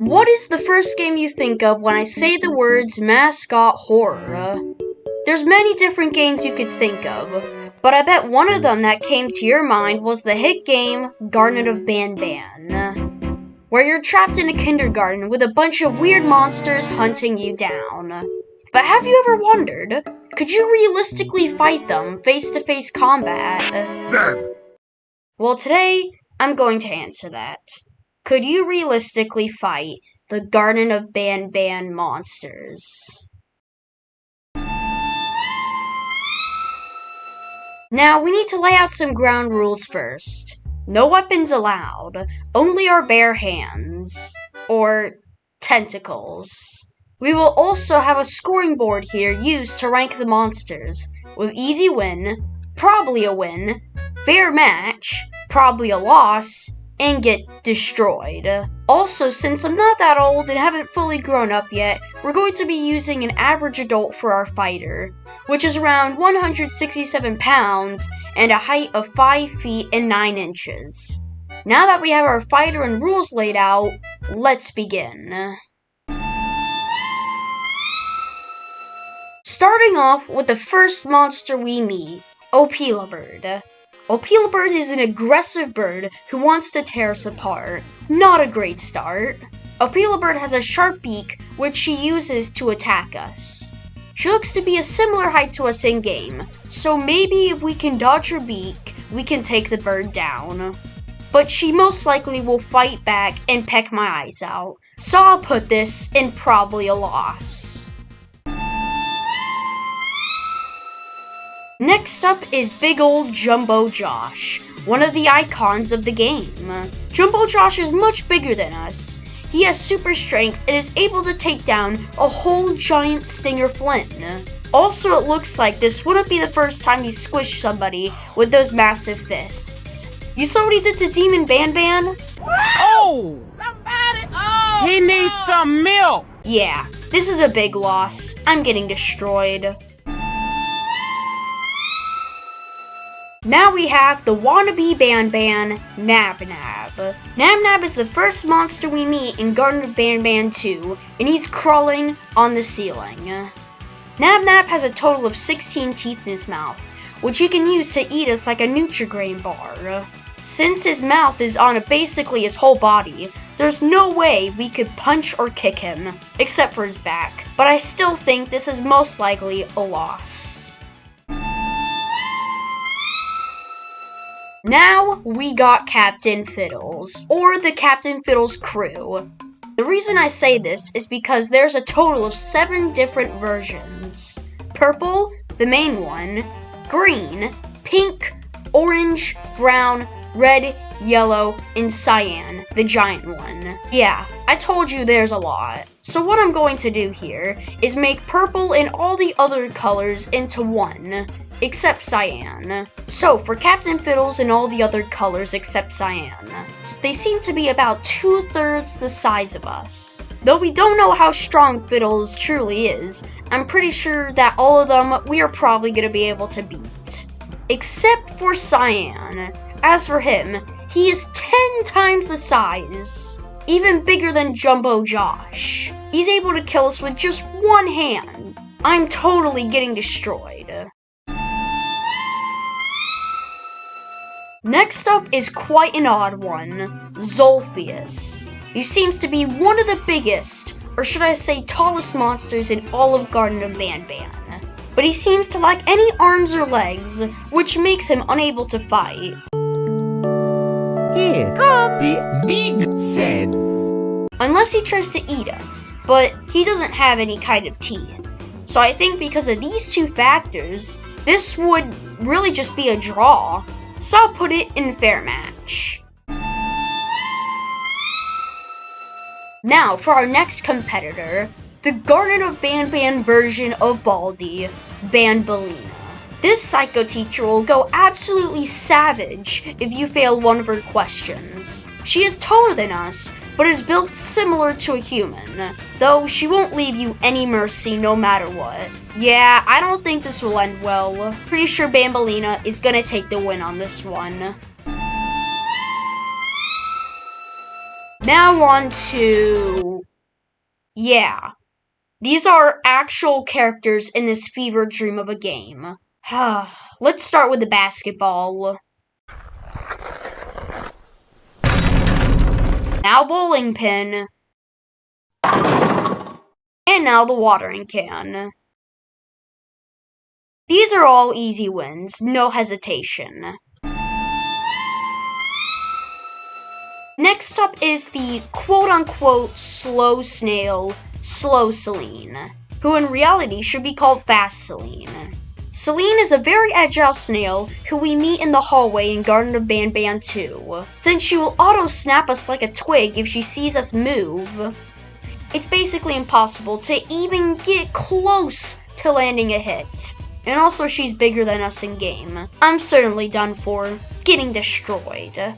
What is the first game you think of when I say the words mascot horror? There's many different games you could think of, but I bet one of them that came to your mind was the hit game Garten of Banban, where you're trapped in a kindergarten with a bunch of weird monsters hunting you down. But have you ever wondered, could you realistically fight them face-to-face combat? Well, today, I'm going to answer that. Could you realistically fight the Garten of Banban monsters? Now, we need to lay out some ground rules first. No weapons allowed, only our bare hands, or tentacles. We will also have a scoring board here used to rank the monsters, with easy win, probably a win, fair match, probably a loss, and get destroyed. Also, since I'm not that old and haven't fully grown up yet, we're going to be using an average adult for our fighter, which is around 167 pounds and a height of 5 feet and 9 inches. Now that we have our fighter and rules laid out, let's begin. Starting off with the first monster we meet, Opila Bird. Opila Bird is an aggressive bird who wants to tear us apart. Not a great start. Opila Bird has a sharp beak, which she uses to attack us. She looks to be a similar height to us in-game, so maybe if we can dodge her beak, we can take the bird down. But she most likely will fight back and peck my eyes out, so I'll put this in probably a loss. Next up is big old Jumbo Josh, one of the icons of the game. Jumbo Josh is much bigger than us. He has super strength and is able to take down a whole giant stinger flint. Also, it looks like this wouldn't be the first time he squished somebody with those massive fists. You saw what he did to Demon Banban? Oh! Somebody! Oh! He needs some milk! Yeah, this is a big loss. I'm getting destroyed. Now we have the wannabe Banban, Nab Nab. Nab Nab is the first monster we meet in Garten of Banban 2, and he's crawling on the ceiling. Nab Nab has a total of 16 teeth in his mouth, which he can use to eat us like a Nutri-Grain bar. Since his mouth is on basically his whole body, there's no way we could punch or kick him, except for his back, but I still think this is most likely a loss. Now, we got Captain Fiddles, or the Captain Fiddles crew. The reason I say this is because there's a total of 7 different versions. Purple, the main one, green, pink, orange, brown, red, yellow, and cyan, the giant one. Yeah, I told you there's a lot. So what I'm going to do here is make purple and all the other colors into one, except cyan. So for Captain Fiddles and all the other colors except cyan, they seem to be about 2/3 the size of us. Though we don't know how strong Fiddles truly is, I'm pretty sure that all of them we are probably going to be able to beat. Except for Cyan. As for him, he is 10 times the size. Even bigger than Jumbo Josh. He's able to kill us with just one hand. I'm totally getting destroyed. Next up is quite an odd one, Zolphius. He seems to be one of the biggest, or should I say tallest monsters in all of Garten of Banban. But he seems to lack any arms or legs, which makes him unable to fight. Here comes the big said. Unless he tries to eat us, but he doesn't have any kind of teeth. So I think because of these 2 factors, this would really just be a draw. So I'll put it in fair match. Now for our next competitor, the Garten of Banban version of Baldi, Banbalina. This psycho teacher will go absolutely savage if you fail one of her questions. She is taller than us, but is built similar to a human, though she won't leave you any mercy no matter what. Yeah, I don't think this will end well. Pretty sure Banbalina is gonna take the win on this one. Now on to... yeah. These are actual characters in this fever dream of a game. Let's start with the basketball. Now bowling pin. And now the watering can. These are all easy wins, no hesitation. Next up is the quote-unquote slow snail, Slow Celine, who in reality should be called Fast Celine. Celine is a very agile snail who we meet in the hallway in Garten of Banban 2, since she will auto-snap us like a twig if she sees us move. It's basically impossible to even get close to landing a hit. And also she's bigger than us in game. I'm certainly done for getting destroyed.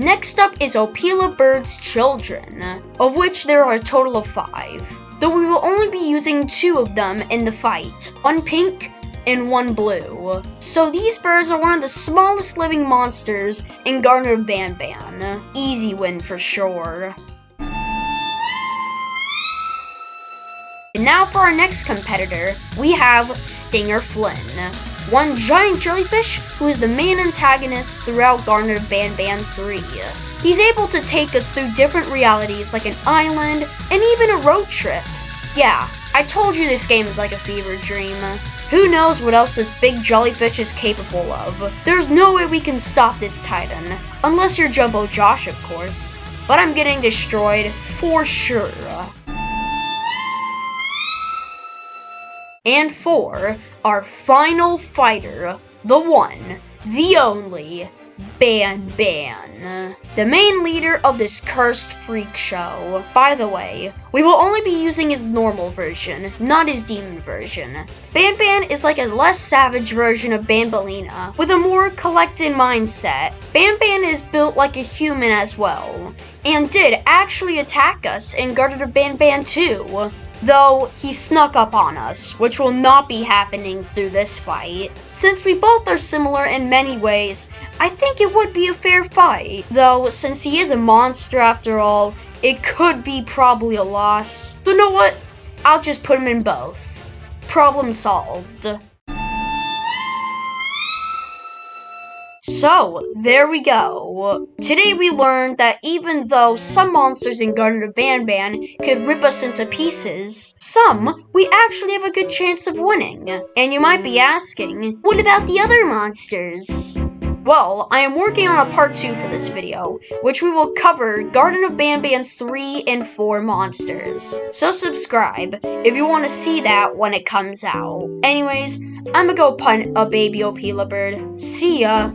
Next up is Opila Bird's children, of which there are a total of 5, though we will only be using 2 of them in the fight, one pink and one blue. So these birds are one of the smallest living monsters in Garten of Banban. Easy win for sure. And now for our next competitor, we have Stinger Flynn, one giant jellyfish who is the main antagonist throughout Garten of Banban 3. He's able to take us through different realities like an island and even a road trip. Yeah, I told you this game is like a fever dream. Who knows what else this big jellyfish is capable of. There's no way we can stop this titan, unless you're Jumbo Josh of course. But I'm getting destroyed for sure. And for our final fighter, the one, the only, Banban, the main leader of this cursed freak show. By the way, we will only be using his normal version, not his demon version. Banban is like a less savage version of Banbalina, with a more collected mindset. Banban is built like a human as well, and did actually attack us in Garten of Banban 2. Though he snuck up on us, which will not be happening through this fight. Since we both are similar in many ways, I think it would be a fair fight. Though, since he is a monster after all, it could be probably a loss. So you know what? I'll just put him in both. Problem solved. So, there we go. Today we learned that even though some monsters in Garten of Banban could rip us into pieces, some we actually have a good chance of winning. And you might be asking, what about the other monsters? Well, I am working on a part 2 for this video, which we will cover Garten of Banban 3 and 4 monsters. So subscribe if you want to see that when it comes out. Anyways, I'm gonna go punt a baby Opila bird. See ya!